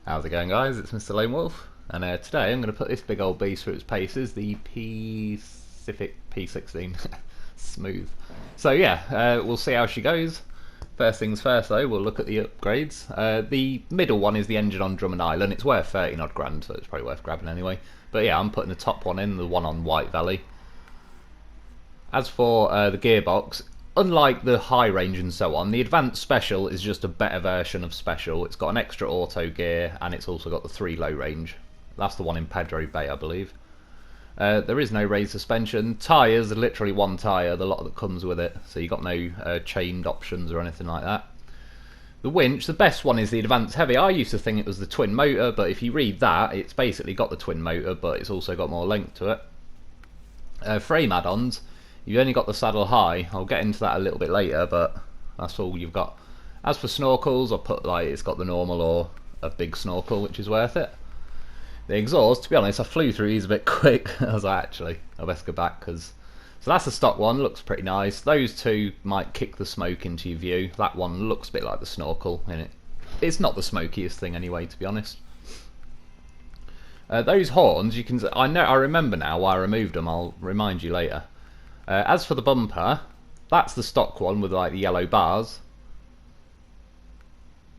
How's it going, guys? It's Mr. Lone Wolf, and today I'm going to put this big old beast through its paces, the P16. Smooth. So yeah, we'll see how she goes. First things first though, we'll look at the upgrades. The middle one is the engine on Drummond Island. It's worth 30 odd grand, so it's probably worth grabbing anyway. But yeah, I'm putting the top one in, the one on White Valley. As for the gearbox, unlike the high range and so on, the advanced special is just a better version of special. It's got an extra auto gear and it's also got the 3 low range. That's the one in Pedro Bay, I believe. There is no raised suspension. Tyres are literally one tyre, the lot that comes with it, so you've got no chained options or anything like that. The winch, the best one is the advanced heavy. I used to think it was the twin motor, but if you read that, it's basically got the twin motor, but it's also got more length to it. Frame add-ons, you've only got the saddle high. I'll get into that a little bit later, but that's all you've got. As for snorkels, I'll put like it's got the normal or a big snorkel, which is worth it. The exhaust, to be honest, I flew through these a bit quick. I was like, actually, I best go back because. So that's the stock one, looks pretty nice. Those two might kick the smoke into your view. That one looks a bit like the snorkel, and it's not the smokiest thing anyway, to be honest. Those horns, you can. I remember now why I removed them. I'll remind you later. As for the bumper, that's the stock one with like the yellow bars,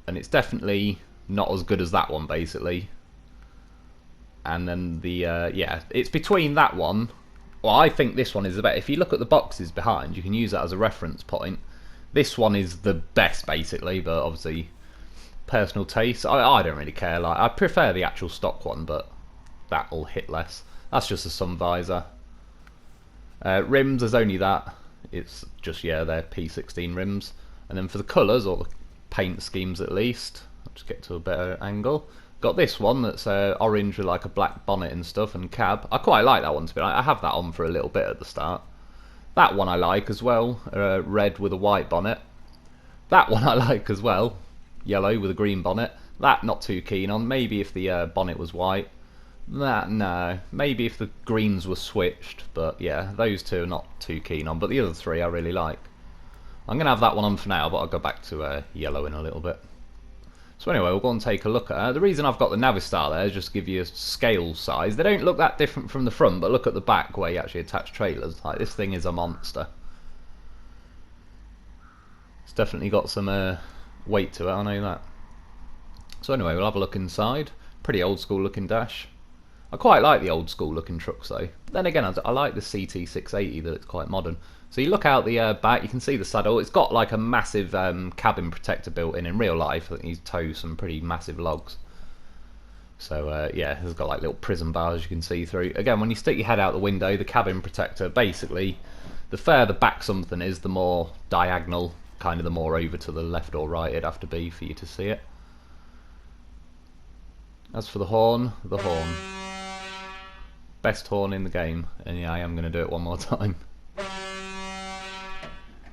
and it's definitely not as good as that one, basically. And then the yeah, it's between that one. Well, I think this one is the best. If you look at the boxes behind, you can use that as a reference point. This one is the best, basically, but obviously personal taste. I don't really care. Like, I prefer the actual stock one, but that'll hit less. That's just a sun visor. Rims, there's only that. It's just, yeah, they're P16 rims. And then for the colours, or the paint schemes at least, I'll just get to a better angle. Got this one that's orange with like a black bonnet and stuff, and cab. I quite like that one, to be honest. I have that on for a little bit at the start. That one I like as well, red with a white bonnet. That one I like as well, yellow with a green bonnet. That not too keen on. Maybe if the bonnet was white. That, no. Maybe if the greens were switched, but yeah, those two are not too keen on. But the other three I really like. I'm going to have that one on for now, but I'll go back to yellow in a little bit. So anyway, we'll go and take a look at her. The reason I've got the Navistar there is just to give you a scale size. They don't look that different from the front, but look at the back where you actually attach trailers. Like, this thing is a monster. It's definitely got some weight to it, I know that. So anyway, we'll have a look inside. Pretty old school looking dash. I quite like the old school looking trucks though. Then again, I like the CT680, that it's quite modern. So you look out the back, you can see the saddle. It's got like a massive cabin protector built in real life. I think he's towed some pretty massive logs. So yeah, it's got like little prison bars you can see through. Again, when you stick your head out the window, the cabin protector, basically, the further back something is, the more diagonal, kind of the more over to the left or right it'd have to be for you to see it. As for the horn, best horn in the game, and yeah, I am going to do it one more time.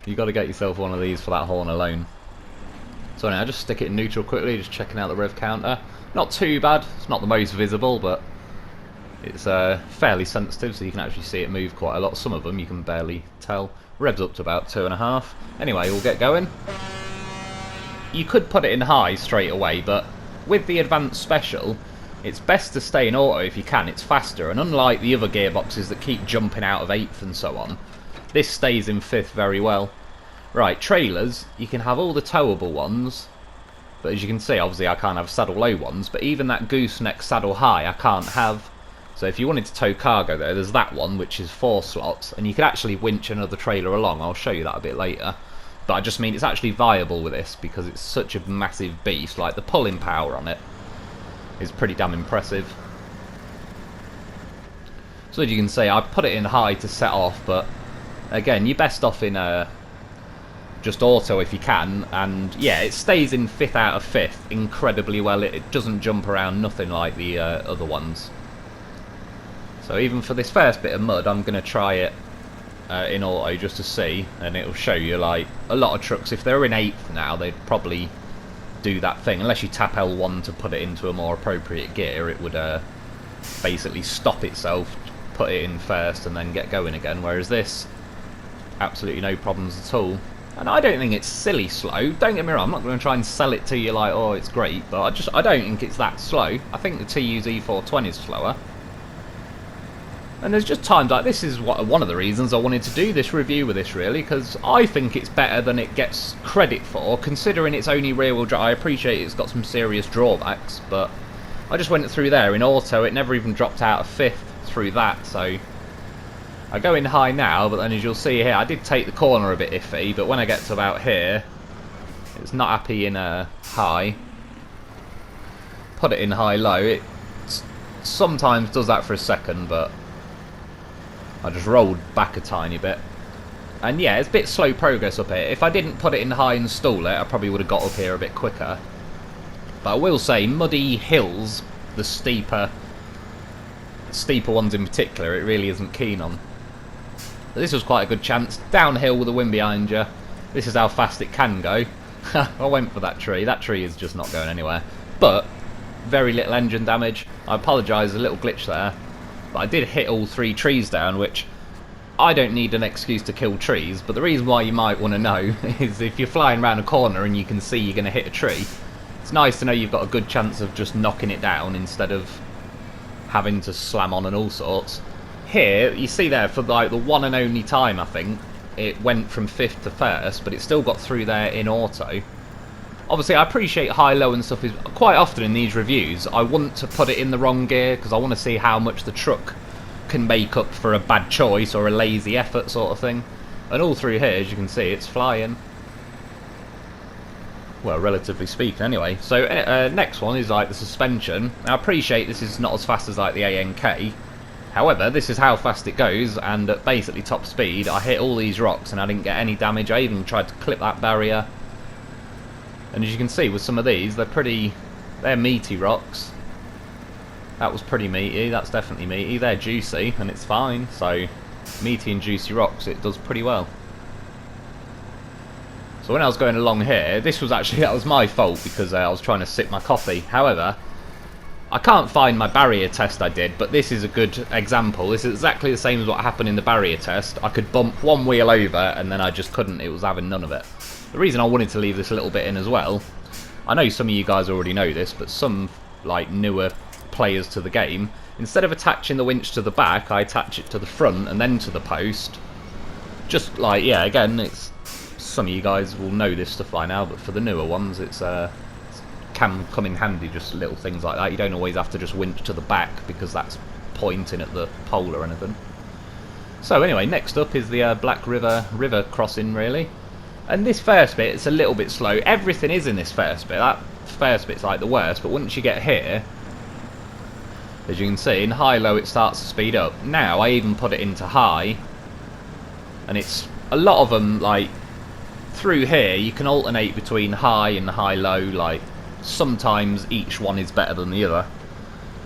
You got to get yourself one of these for that horn alone. So now, just stick it in neutral quickly, just checking out the rev counter. Not too bad. It's not the most visible, but it's fairly sensitive, so you can actually see it move quite a lot. Some of them you can barely tell. Revs up to about 2.5. Anyway, we'll get going. You could put it in high straight away, but with the advanced special, it's best to stay in auto if you can. It's faster, and unlike the other gearboxes that keep jumping out of 8th and so on, this stays in 5th very well. Right, trailers, you can have all the towable ones, but as you can see, obviously I can't have saddle low ones, but even that gooseneck saddle high I can't have. So if you wanted to tow cargo there, there's that one, which is 4 slots, and you could actually winch another trailer along. I'll show you that a bit later. But I just mean it's actually viable with this, because it's such a massive beast. Like, the pulling power on it is pretty damn impressive. So as you can see, I put it in high to set off, but again, you're best off in just auto if you can, and yeah, it stays in 5th out of 5th incredibly well. It doesn't jump around, nothing like the other ones. So even for this first bit of mud, I'm going to try it in auto just to see, and it'll show you, like, a lot of trucks, if they're in 8th now, they'd probably do that thing. Unless you tap L1 to put it into a more appropriate gear, it would basically stop itself, put it in first, and then get going again, whereas this, absolutely no problems at all. And I don't think it's silly slow. Don't get me wrong, I'm not going to try and sell it to you like, oh, it's great, but I don't think it's that slow. I think the TU's E420 is slower. And there's just times like this is one of the reasons I wanted to do this review with this, really, because I think it's better than it gets credit for, considering it's only rear-wheel drive. I appreciate it's got some serious drawbacks, but I just went through there in auto. It never even dropped out of 5th through that, so I go in high now, but then as you'll see here, I did take the corner a bit iffy, but when I get to about here, it's not happy in high. Put it in high-low. It sometimes does that for a second, but I just rolled back a tiny bit. And yeah, it's a bit slow progress up here. If I didn't put it in high and stall it, I probably would have got up here a bit quicker. But I will say, muddy hills, the steeper ones in particular, it really isn't keen on. But this was quite a good chance. Downhill with the wind behind you. This is how fast it can go. I went for that tree. That tree is just not going anywhere. But very little engine damage. I apologise, a little glitch there. But I did hit all 3 trees down, which I don't need an excuse to kill trees, but the reason why you might want to know is if you're flying around a corner and you can see you're going to hit a tree, it's nice to know you've got a good chance of just knocking it down instead of having to slam on and all sorts. Here, you see there, for like the one and only time, I think, it went from 5th to 1st, but it still got through there in auto. Obviously, I appreciate high-low and stuff. Is quite often in these reviews, I want to put it in the wrong gear because I want to see how much the truck can make up for a bad choice or a lazy effort sort of thing. And all through here, as you can see, it's flying. Well, relatively speaking, anyway. So, next one is like the suspension. Now, I appreciate this is not as fast as like the ANK. However, this is how fast it goes, and at basically top speed, I hit all these rocks and I didn't get any damage. I even tried to clip that barrier. And as you can see with some of these, they're meaty rocks. That was pretty meaty, that's definitely meaty. They're juicy, and it's fine. So, meaty and juicy rocks, it does pretty well. So when I was going along here, that was my fault because I was trying to sip my coffee. However, I can't find my barrier test I did, but this is a good example. This is exactly the same as what happened in the barrier test. I could bump one wheel over, and then I just couldn't. It was having none of it. The reason I wanted to leave this a little bit in as well, I know some of you guys already know this, but some like newer players to the game, instead of attaching the winch to the back, I attach it to the front and then to the post. Just like, yeah, again, it's some of you guys will know this stuff by now, but for the newer ones, it's can come in handy, just little things like that. You don't always have to just winch to the back because that's pointing at the pole or anything. So anyway, next up is the Black River crossing, really. And this first bit, it's a little bit slow. Everything is in this first bit. That first bit's like the worst, but once you get here, as you can see, in high-low it starts to speed up. Now, I even put it into high, and it's a lot of them, like, through here, you can alternate between high and high-low, like, sometimes each one is better than the other.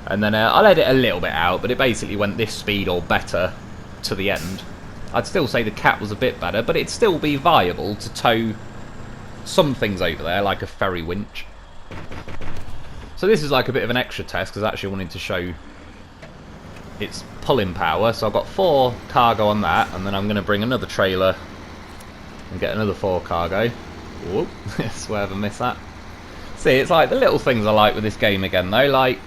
And then I let it a little bit out, but it basically went this speed or better to the end. I'd still say the Cat was a bit better, but it'd still be viable to tow some things over there, like a ferry winch. So this is like a bit of an extra test, because I actually wanted to show its pulling power. So I've got 4 cargo on that, and then I'm going to bring another trailer and get another 4 cargo. Whoop, I swear I missed that. See, it's like the little things I like with this game again, though. Like,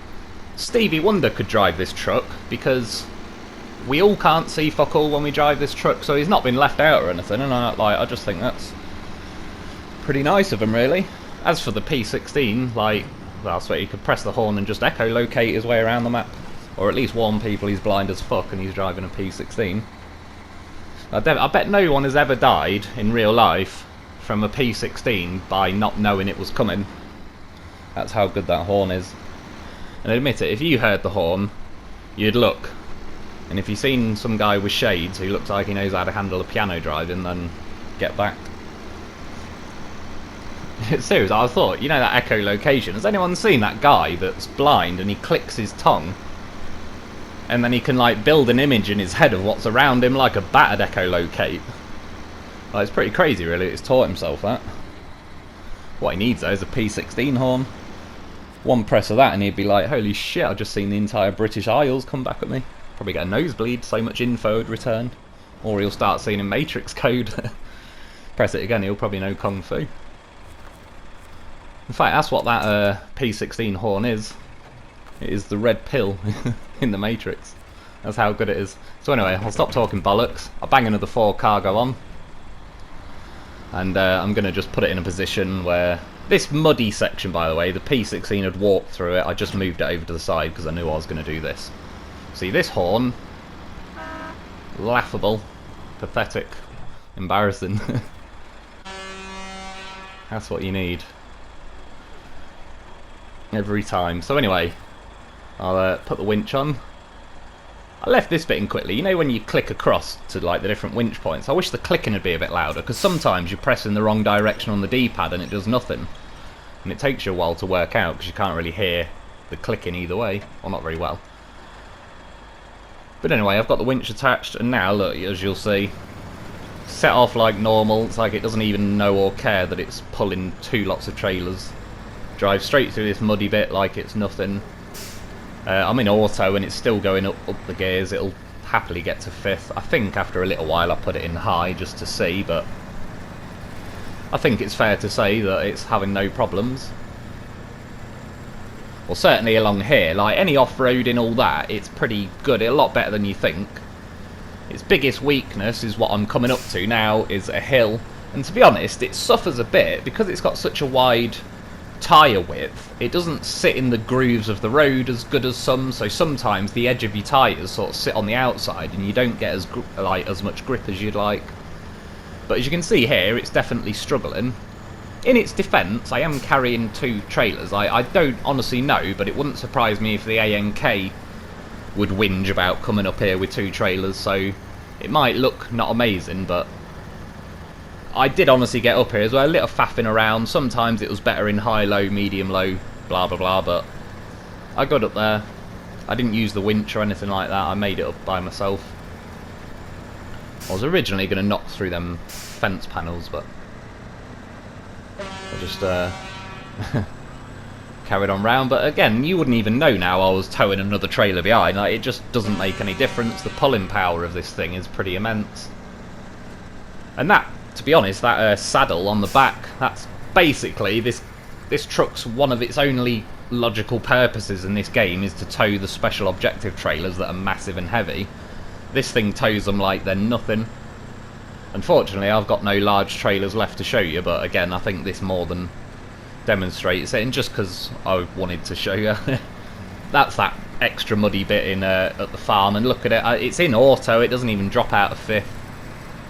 Stevie Wonder could drive this truck, because we all can't see fuck all when we drive this truck, so he's not been left out or anything, and I just think that's pretty nice of him, really. As for the P16, like, well, I swear you could press the horn and just echolocate his way around the map, or at least warn people he's blind as fuck and he's driving a P16. I bet no one has ever died in real life from a P16 by not knowing it was coming. That's how good that horn is. And admit it, if you heard the horn, you'd look. And if you've seen some guy with shades who looks like he knows how to handle a piano driving, then get back. Seriously, I thought, you know that echolocation, has anyone seen that guy that's blind and he clicks his tongue? And then he can like build an image in his head of what's around him like a battered echolocate. Well, it's pretty crazy really, it's taught himself that. What he needs though is a P16 horn. One press of that and he'd be like, holy shit, I've just seen the entire British Isles come back at me. Probably get a nosebleed, so much info would return. Or he'll start seeing in Matrix code. Press it again, he'll probably know Kung Fu. In fact, that's what that P16 horn is. It is the red pill in the Matrix. That's how good it is. So anyway, I'll stop talking bollocks. I'll bang another 4 cargo on. And I'm going to just put it in a position where... This muddy section, by the way, the P16 had walked through it. I just moved it over to the side because I knew I was going to do this. See, this horn... Laughable. Pathetic. Embarrassing. That's what you need. Every time. So anyway, I'll put the winch on. I left this bit in quickly. You know when you click across to like the different winch points? I wish the clicking would be a bit louder, because sometimes you press in the wrong direction on the D-pad and it does nothing. And it takes you a while to work out, because you can't really hear the clicking either way. Well, not very well. But anyway, I've got the winch attached, and now, look, as you'll see, set off like normal. It's like it doesn't even know or care that it's pulling 2 lots of trailers. Drive straight through this muddy bit like it's nothing. I'm in auto and it's still going up the gears. It'll happily get to 5th. I think after a little while I put it in high just to see, but I think it's fair to say that it's having no problems. Well, certainly along here, like any off-road and all that, it's pretty good. A lot better than you think. Its biggest weakness is what I'm coming up to now, is a hill. And to be honest, it suffers a bit because it's got such a wide tyre width. It doesn't sit in the grooves of the road as good as some, so sometimes the edge of your tyres sort of sit on the outside and you don't get as much grip as you'd like. But as you can see here, it's definitely struggling. In its defence, I am carrying 2 trailers. I don't honestly know, but it wouldn't surprise me if the ANK would whinge about coming up here with 2 trailers, so it might look not amazing, but I did honestly get up here as well, a little faffing around. Sometimes it was better in high, low, medium, low, blah blah blah, but I got up there. I didn't use the winch or anything like that, I made it up by myself. I was originally going to knock through them fence panels, but I just carried on round. But again, you wouldn't even know now I was towing another trailer behind. Like, it just doesn't make any difference. The pulling power of this thing is pretty immense. And that, to be honest, that saddle on the back, that's basically this truck's one of its only logical purposes in this game is to tow the special objective trailers that are massive and heavy. This thing tows them like they're nothing. Unfortunately, I've got no large trailers left to show you, but again, I think this more than demonstrates it, and just because I wanted to show you. That's that extra muddy bit in at the farm, and look at it, it's in auto, it doesn't even drop out of 5th.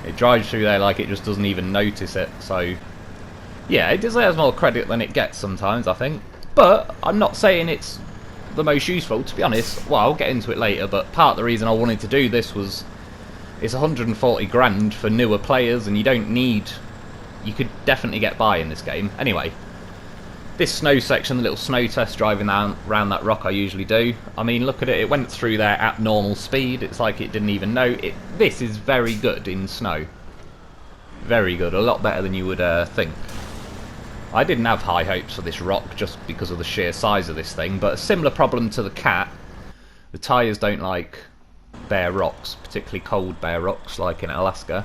It drives through there like it just doesn't even notice it, so yeah, it deserves more credit than it gets sometimes, I think. But I'm not saying it's the most useful, to be honest. Well, I'll get into it later, but part of the reason I wanted to do this was it's 140 grand for newer players, and you don't need... You could definitely get by in this game. Anyway, this snow section, the little snow test driving around that rock I usually do. I mean, look at it, it went through there at normal speed. It's like it didn't even know. This is very good in snow. Very good, a lot better than you would think. I didn't have high hopes for this rock just because of the sheer size of this thing, but a similar problem to the Cat. The tyres don't like bare rocks, particularly cold bare rocks like in Alaska.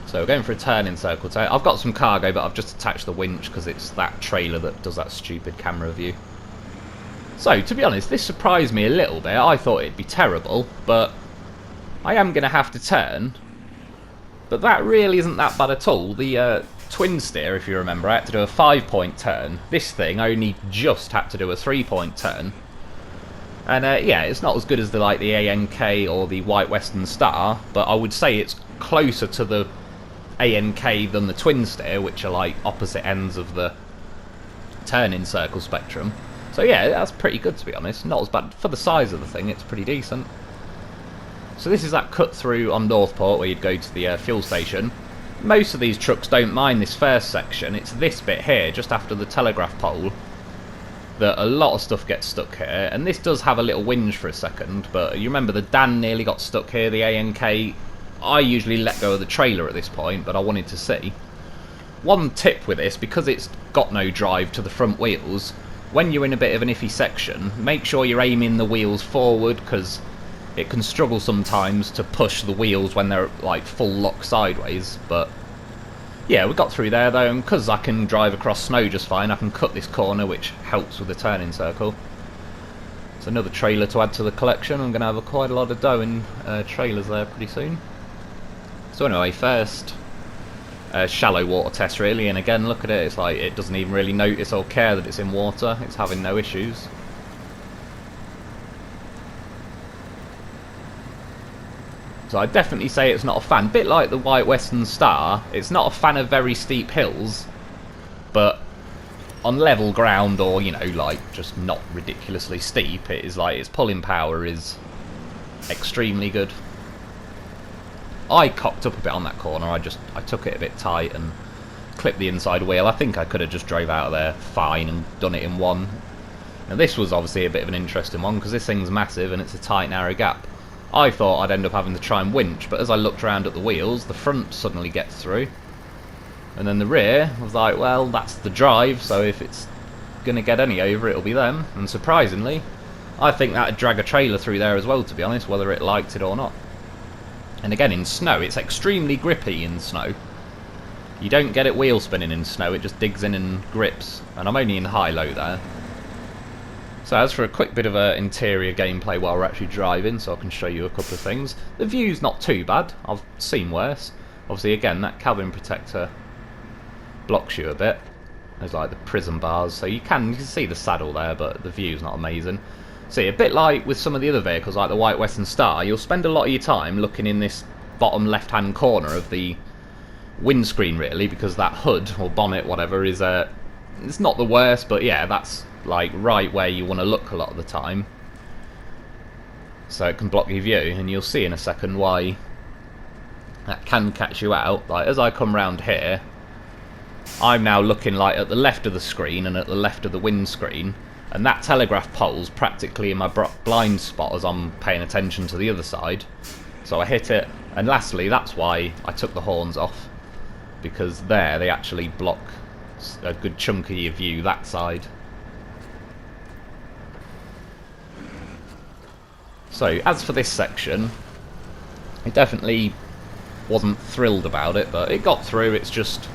So we're going for a turning circle. So I've got some cargo, but I've just attached the winch because it's that trailer that does that stupid camera view. So, to be honest, this surprised me a little bit. I thought it'd be terrible, but I am going to have to turn. But that really isn't that bad at all. The twin steer, if you remember, I had to do a 5-point turn. This thing only just had to do a 3-point turn. And yeah, it's not as good as the ANK or the White Western Star, but I would say it's closer to the ANK than the twin steer, which are like opposite ends of the turning circle spectrum. So yeah, that's pretty good, to be honest. Not as bad for the size of the thing, it's pretty decent. So this is that cut through on Northport where you'd go to the fuel station. Most of these trucks don't mind this first section. It's this bit here, just after the telegraph pole, that a lot of stuff gets stuck here. And this does have a little whinge for a second, but you remember the Dan nearly got stuck here, the ANK. I usually let go of the trailer at this point, but I wanted to see. One tip with this, because it's got no drive to the front wheels, when you're in a bit of an iffy section, make sure you're aiming the wheels forward, because it can struggle sometimes to push the wheels when they're like full lock sideways, but yeah, we got through there though, and because I can drive across snow just fine, I can cut this corner, which helps with the turning circle. It's another trailer to add to the collection. I'm going to have quite a lot of dough in trailers there pretty soon. So anyway, first shallow water test really, and again look at it, it's like it doesn't even really notice or care that it's in water, it's having no issues. So I definitely say it's not a fan. Bit like the White Western Star, it's not a fan of very steep hills, but on level ground or, you know, like just not ridiculously steep, it is like its pulling power is extremely good. I cocked up a bit on that corner, I took it a bit tight and clipped the inside wheel. I think I could have just drove out of there fine and done it in one. Now this was obviously a bit of an interesting one because this thing's massive and it's a tight narrow gap. I thought I'd end up having to try and winch, but as I looked around at the wheels, the front suddenly gets through. And then the rear, I was like, well, that's the drive, so if it's going to get any over, it'll be them. And surprisingly, I think that'd drag a trailer through there as well, to be honest, whether it liked it or not. And again, in snow, it's extremely grippy in snow. You don't get it wheel spinning in snow, it just digs in and grips. And I'm only in high-low there. So as for a quick bit of interior gameplay while we're actually driving, so I can show you a couple of things. The view's not too bad, I've seen worse. Obviously again, that cabin protector blocks you a bit. There's like the prism bars, so you can see the saddle there, but the view's not amazing. See, a bit like with some of the other vehicles, like the White Western Star, you'll spend a lot of your time looking in this bottom left-hand corner of the windscreen, really, because that hood, or bonnet, whatever, is it's not the worst, but yeah, that's like right where you want to look a lot of the time, so it can block your view, and you'll see in a second why that can catch you out. Like as I come round here, I'm now looking like at the left of the screen and at the left of the windscreen, and that telegraph pole's practically in my blind spot as I'm paying attention to the other side, so I hit it. And lastly, that's why I took the horns off, because there they actually block a good chunk of your view that side. So, as for this section, I definitely wasn't thrilled about it, but it got through. It's just,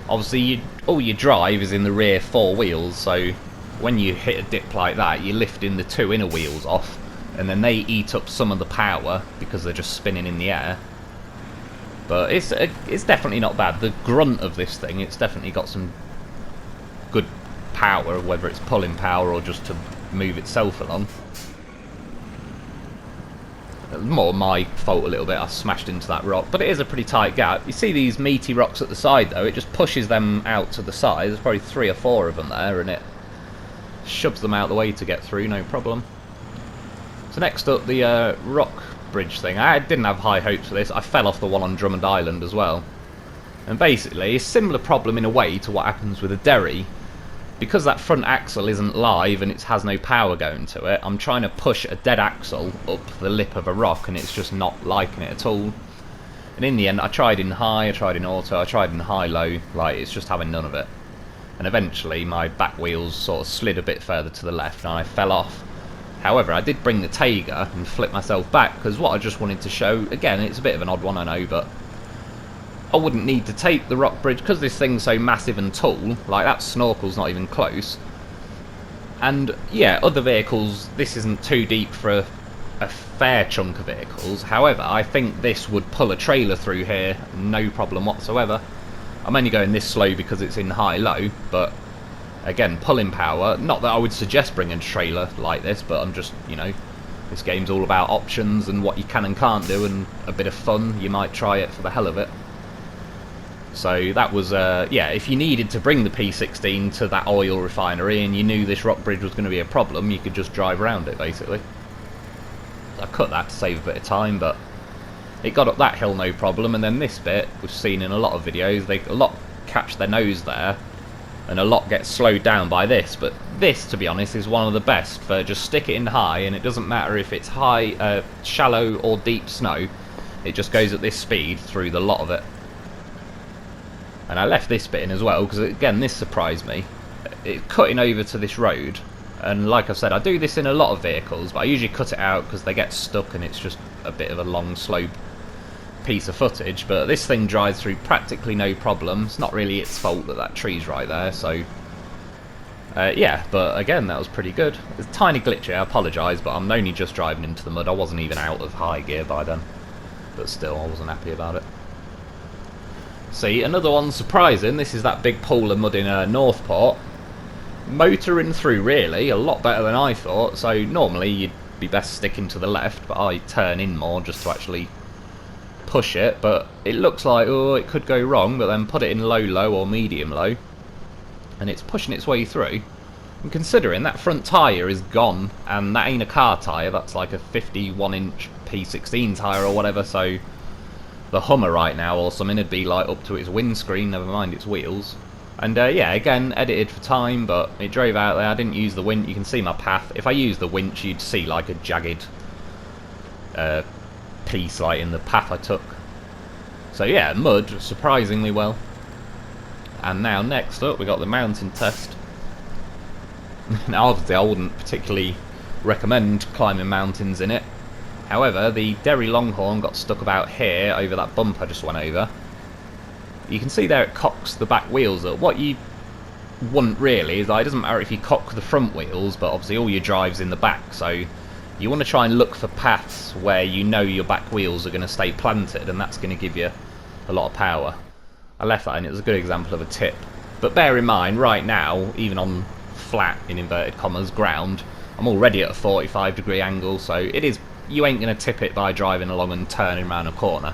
obviously, all your drive is in the rear four wheels, so when you hit a dip like that, you're lifting the two inner wheels off, and then they eat up some of the power because they're just spinning in the air. But it's definitely not bad. The grunt of this thing, it's definitely got some good power, whether it's pulling power or just to move itself along. More my fault a little bit, I smashed into that rock, but it is a pretty tight gap. You see these meaty rocks at the side though, it just pushes them out to the side. There's probably 3 or 4 of them there, and it shoves them out the way to get through, no problem. So next up, the rock bridge thing. I didn't have high hopes for this. I fell off the one on Drummond Island as well. And basically, a similar problem in a way to what happens with a Derry. Because that front axle isn't live and it has no power going to it, I'm trying to push a dead axle up the lip of a rock and it's just not liking it at all. And in the end, I tried in high, I tried in auto, I tried in high-low, like it's just having none of it. And eventually my back wheels sort of slid a bit further to the left and I fell off. However, I did bring the Taiga and flip myself back, because what I just wanted to show, again, it's a bit of an odd one I know, but I wouldn't need to take the rock bridge because this thing's so massive and tall, like that snorkel's not even close. And yeah, other vehicles, this isn't too deep for a fair chunk of vehicles. However, I think this would pull a trailer through here, no problem whatsoever. I'm only going this slow because it's in high-low, but again, pulling power, not that I would suggest bringing a trailer like this, but I'm just, you know, this game's all about options and what you can and can't do, and a bit of fun, you might try it for the hell of it. So that was, yeah, if you needed to bring the P16 to that oil refinery and you knew this rock bridge was going to be a problem, you could just drive around it, basically. I cut that to save a bit of time, but it got up that hill no problem, and then this bit, we've seen in a lot of videos, a lot catch their nose there, and a lot gets slowed down by this, but this, to be honest, is one of the best for just stick it in high, and it doesn't matter if it's high, shallow or deep snow, it just goes at this speed through the lot of it. And I left this bit in as well, because again, this surprised me. Cutting over to this road, And like I said, I do this in a lot of vehicles, but I usually cut it out because they get stuck and it's just a bit of a long slope piece of footage. But this thing drives through practically no problem. It's not really its fault that that tree's right there, so yeah, but again, that was pretty good. It's a tiny glitch here, I apologise, but I'm only just driving into the mud. I wasn't even out of high gear by then, but still, I wasn't happy about it. See, another one surprising. This is that big pool of mud in Northport. Motoring through, really, a lot better than I thought. So normally you'd be best sticking to the left, but I turn in more just to actually push it. But it looks like, oh, it could go wrong, but then put it in low or medium low, and it's pushing its way through. And considering that front tyre is gone, and that ain't a car tyre, that's like a 51-inch P16 tyre or whatever, so the Hummer right now or something would be like up to its windscreen, never mind its wheels. And yeah, again, edited for time, but it drove out there. I didn't use the winch. You can see my path. If I used the winch, you'd see like a jagged piece like in the path I took. So yeah, mud surprisingly well. And now next up, we got the mountain test. Now obviously I wouldn't particularly recommend climbing mountains in it. However, the Derry Longhorn got stuck about here over that bump I just went over. You can see there it cocks the back wheels up. What you wouldn't really is like, it doesn't matter if you cock the front wheels, but obviously all your drive's in the back, so you want to try and look for paths where you know your back wheels are going to stay planted, and that's going to give you a lot of power. I left that in, it was a good example of a tip. But bear in mind, right now, even on flat, in inverted commas, ground, I'm already at a 45-degree angle, so it is, you ain't going to tip it by driving along and turning around a corner.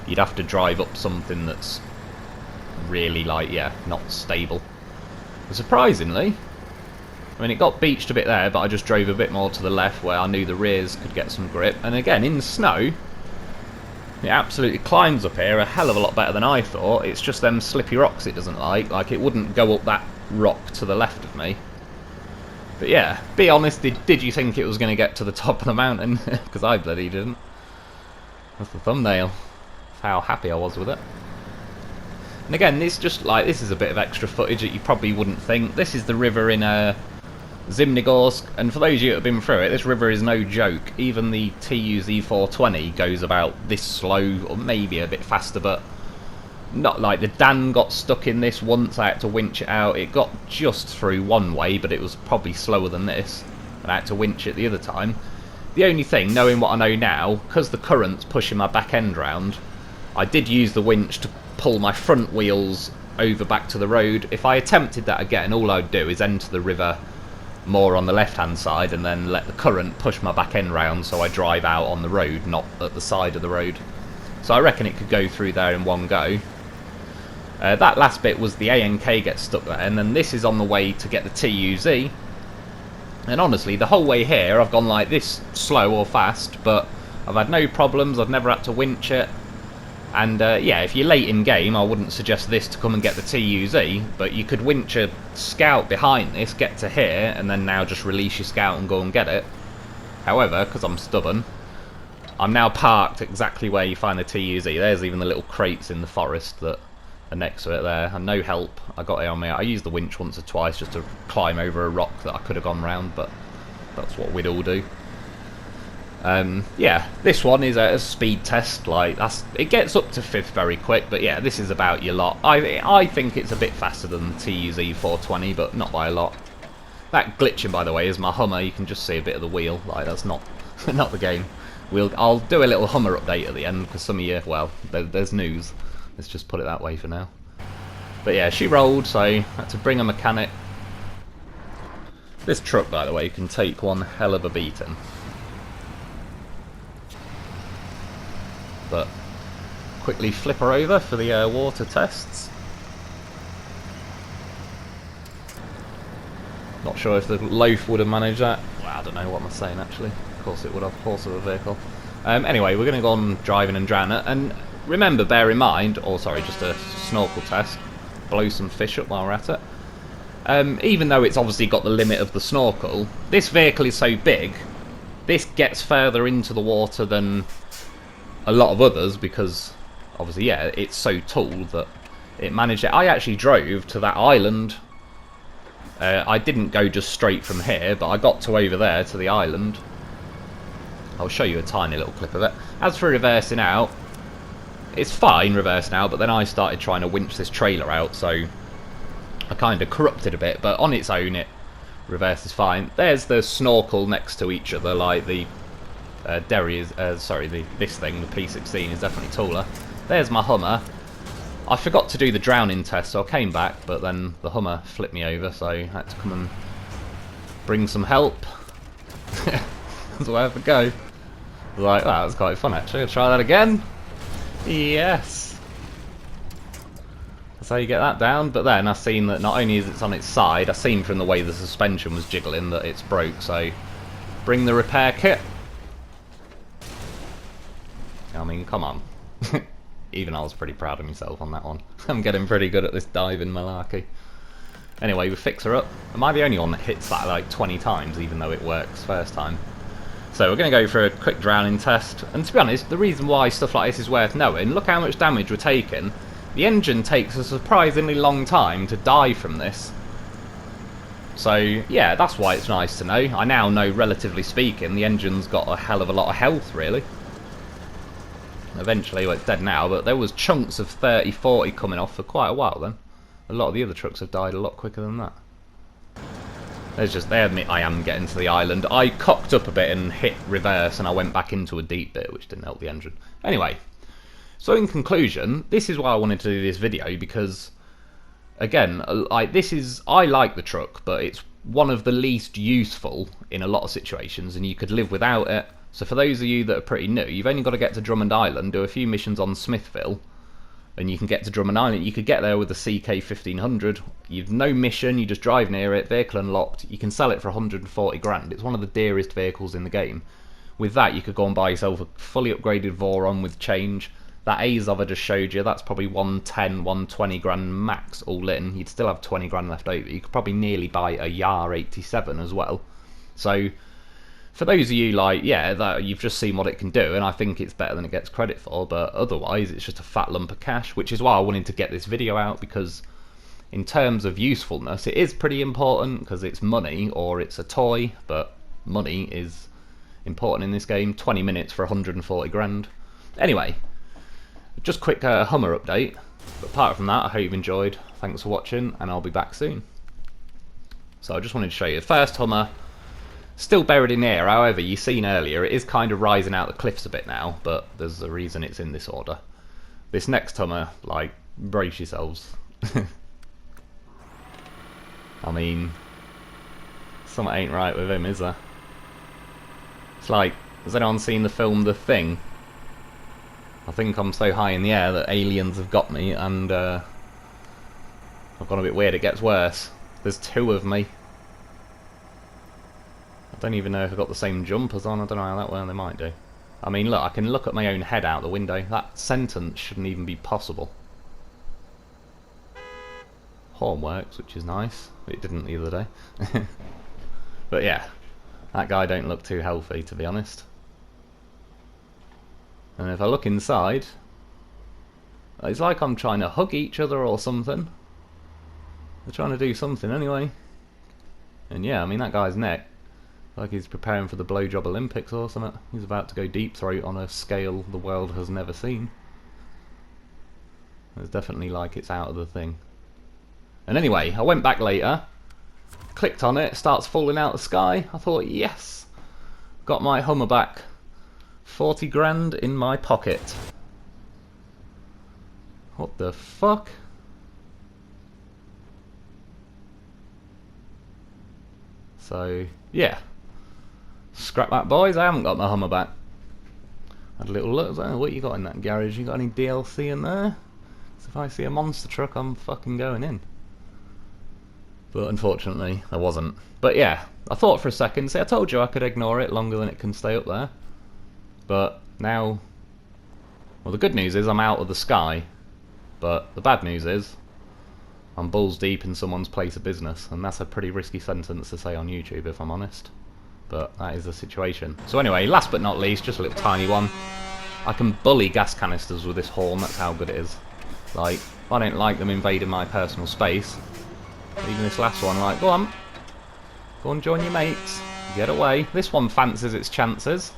You'd have to drive up something that's really, like, yeah, not stable. But surprisingly, I mean, it got beached a bit there, but I just drove a bit more to the left where I knew the rears could get some grip. And again, in the snow, it absolutely climbs up here a hell of a lot better than I thought. It's just them slippy rocks it doesn't like. Like, it wouldn't go up that rock to the left of me. But yeah, be honest, did you think it was going to get to the top of the mountain? Because I bloody didn't. That's the thumbnail of how happy I was with it. And again, this just like, this is a bit of extra footage that you probably wouldn't think. This is the river in Zimnegorsk, and for those of you that have been through it, this river is no joke. Even the TUZ 420 goes about this slow, or maybe a bit faster, but not like the Dan got stuck in this once. I had to winch it out. It got just through one way, but it was probably slower than this, and I had to winch it the other time. The only thing, knowing what I know now, because the current's pushing my back end round, I did use the winch to pull my front wheels over back to the road. If I attempted that again, all I'd do is enter the river more on the left hand side and then let the current push my back end round so I drive out on the road, not at the side of the road. So I reckon it could go through there in one go. That last bit was the ANK gets stuck there, and then this is on the way to get the TUZ. And honestly, the whole way here I've gone like this slow or fast, but I've had no problems. I've never had to winch it. And yeah, if you're late in game, I wouldn't suggest this to come and get the TUZ, but you could winch a scout behind this, get to here, and then now just release your scout and go and get it. However, because I'm stubborn, I'm now parked exactly where you find the TUZ. There's even the little crates in the forest that are next to it there, and no help. I got it on me. I used the winch once or twice just to climb over a rock that I could have gone round, but that's what we'd all do. Yeah, this one is a speed test. Like, it gets up to 5th very quick, but yeah, this is about your lot. I think it's a bit faster than the TUZ 420, but not by a lot. That glitching, by the way, is my Hummer. You can just see a bit of the wheel. Like, that's not not the game. I'll do a little Hummer update at the end, because some of you, well, there's news. Let's just put it that way for now. But yeah, she rolled, so I had to bring a mechanic. This truck, by the way, can take one hell of a beating. But quickly flip her over for the water tests. Not sure if the loaf would have managed that. Well, I don't know what I'm saying actually. Of course it would have, horse of a vehicle. Anyway, we're going to go on driving and drown it. And remember, bear in mind, or sorry, just a snorkel test. Blow some fish up while we're at it. Even though it's obviously got the limit of the snorkel, this vehicle is so big, this gets further into the water than a lot of others, because obviously, yeah, it's so tall that it managed it. I actually drove to that island I didn't go just straight from here, but I got to over there to the island. I'll show you a tiny little clip of it. As for reversing out, it's fine reversing out, but then I started trying to winch this trailer out, so I kind of corrupted a bit, but on its own it reverses fine. There's the snorkel next to each other, like the Derry is, this thing, the P16 is definitely taller. There's my Hummer. I forgot to do the drowning test, so I came back, but then the Hummer flipped me over, so I had to come and bring some help. That's where I have to go. I was like, oh, that was quite fun actually, I'll try that again. Yes. That's how you get that down, but then I've seen that not only is it on its side, I've seen from the way the suspension was jiggling that it's broke, so bring the repair kit. I mean, come on. Even I was pretty proud of myself on that one. I'm getting pretty good at this diving malarkey. Anyway, we fix her up. Am I the only one that hits that like 20 times, even though it works first time? So we're going to go for a quick drowning test. And to be honest, the reason why stuff like this is worth knowing, look how much damage we're taking. The engine takes a surprisingly long time to die from this. So, yeah, that's why it's nice to know. I now know, relatively speaking, the engine's got a hell of a lot of health, really. Eventually, well, it's dead now, but there was chunks of 30, 40 coming off for quite a while then. A lot of the other trucks have died a lot quicker than that. They admit I am getting to the island. I cocked up a bit and hit reverse, and I went back into a deep bit, which didn't help the engine. Anyway, so in conclusion, this is why I wanted to do this video, because, again, I like the truck, but it's one of the least useful in a lot of situations, and you could live without it. So for those of you that are pretty new, you've only got to get to Drummond Island, do a few missions on Smithville, and you can get to Drummond Island. You could get there with the CK-1500. You've no mission, you just drive near it, vehicle unlocked. You can sell it for 140 grand. It's one of the dearest vehicles in the game. With that, you could go and buy yourself a fully upgraded Voron with change. That Azov I just showed you, that's probably 110, 120 grand max all in. You'd still have 20 grand left over. You could probably nearly buy a Yar 87 as well. So, for those of you like, yeah, that you've just seen what it can do, and I think it's better than it gets credit for, but otherwise it's just a fat lump of cash, which is why I wanted to get this video out, because in terms of usefulness, it is pretty important, because it's money, or it's a toy, but money is important in this game. 20 minutes for 140 grand. Anyway, just quick Hummer update. But apart from that, I hope you've enjoyed. Thanks for watching, and I'll be back soon. So I just wanted to show you the first Hummer. Still buried in air, however, you've seen earlier, it is kind of rising out the cliffs a bit now, but there's a reason it's in this order. This next Hummer, like, brace yourselves. I mean, something ain't right with him, is there? It's like, has anyone seen the film The Thing? I think I'm so high in the air that aliens have got me, and I've gone a bit weird. It gets worse. There's two of me. I don't even know if I've got the same jumpers on. I don't know how that well, they might do. I mean, look, I can look at my own head out the window. That sentence shouldn't even be possible. Horn works, which is nice. It didn't the other day. But yeah, that guy don't look too healthy, to be honest. And if I look inside, it's like I'm trying to hug each other or something. They're trying to do something anyway. And yeah, I mean, that guy's neck, like he's preparing for the blowjob Olympics or something. He's about to go deep throat on a scale the world has never seen. It's definitely like it's out of the thing. And anyway, I went back later, clicked on it, starts falling out of the sky. I thought, yes, got my Hummer back. 40 grand in my pocket. What the fuck? So, yeah. Scrap that, boys. I haven't got my Hummer back. Had a little look. What you got in that garage? You got any DLC in there? So if I see a monster truck, I'm fucking going in. But unfortunately, there wasn't. But yeah, I thought for a second. See, I told you I could ignore it longer than it can stay up there. But now, well, the good news is I'm out of the sky. But the bad news is I'm balls deep in someone's place of business, and that's a pretty risky sentence to say on YouTube, if I'm honest. But that is the situation. So anyway, last but not least, just a little tiny one. I can bully gas canisters with this horn, that's how good it is. Like, I don't like them invading my personal space. Even this last one, like, go on, join your mates, get away. This one fancies its chances.